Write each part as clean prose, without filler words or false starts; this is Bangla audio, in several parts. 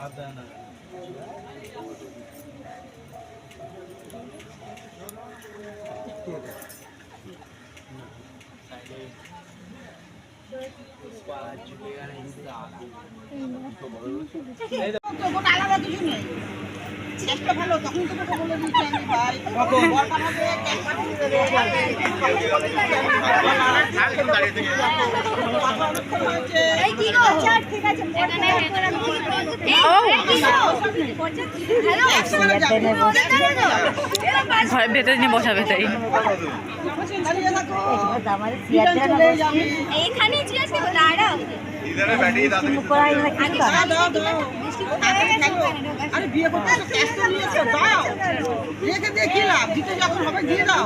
আলাদা কিছু নেই, চেষ্টা ভালো তখন তো তোকে বলে দিচ্ছি আমি ভাই ঘরের ভেতরে নিয়ে বসাবে তাই এইখানে জিজ্ঞাসা করো দাঁড়াও আরে বিয়ে করতে তো ক্যাশ তো নিয়েছো দাও রেখে দিয়ে কি লাভ দিতে যখন হবে দিয়ে দাও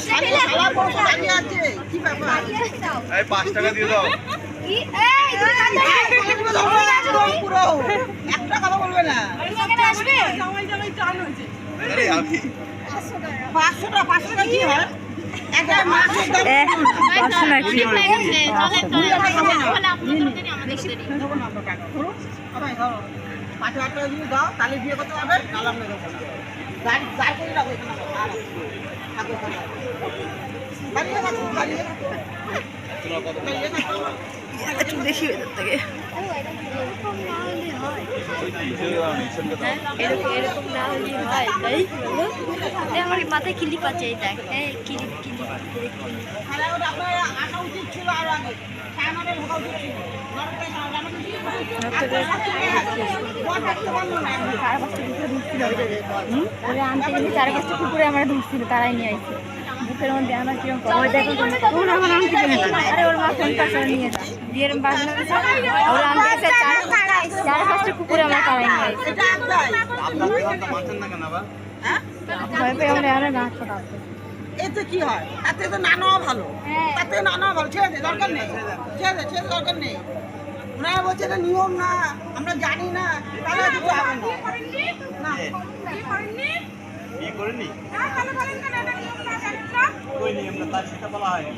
শালা বড় দাঁড়িয়ে আছে কি ব্যাপার এই 5 টাকা দিয়ে দাও কি এই পুরো একটা কথা বলবে না এখানে আসবে জামাই জামাই টান হয়েছে আরে আমি 500 টাকা কি হয় একটা মাছের দাম পাঁচশো নাকি দেবো না আমরা টাকা ধরো সবাই ধরো 5,000 টাকা দিয়ে দাও তাহলে বিয়ে করতে পারবে নাহলে আমরা দেবো না গাড়ি গাড়ি করে রাখো এখানে থাকো দাঁড়িয়ে থাকো দাঁড়িয়ে থাকো একটু বেশি হয়ে যাচ্ছে থেকে এরকম না হলে হয় তাই আমার মাথায় ক্লিপ আছে এই দেখ ক্লিপ আপনার আসা উচিত ছিল আর আগে সামনে ঢোকা উচিত ছিল আনতে গেলে 4-5টা কুকুরে আমরা ঢুকছিল তারাই নিয়ে আসছে বুকের মধ্যে আমার কিরকম আরে ওর মা ফোন পাশে নিয়ে যায় বিয়ের বাজনা ওরা আনতে গেছে 4-5টা কুকুরে আমরা তারাই নিয়ে আসছে ভয় পেয়ে আমরা আর গাছ পড়াবো এতে কি হয় তাতে তো নানা ভালো তাতে নানা ভালো ছেড়ে দে দরকার নেই ছেড়ে দে দরকার নেই ওনারা বলছে এটা নিয়ম না আমরা জানি না তাহলে দিতে হবে না কি করেনি কই নিয়ম না তার সাথে বলা হয়নি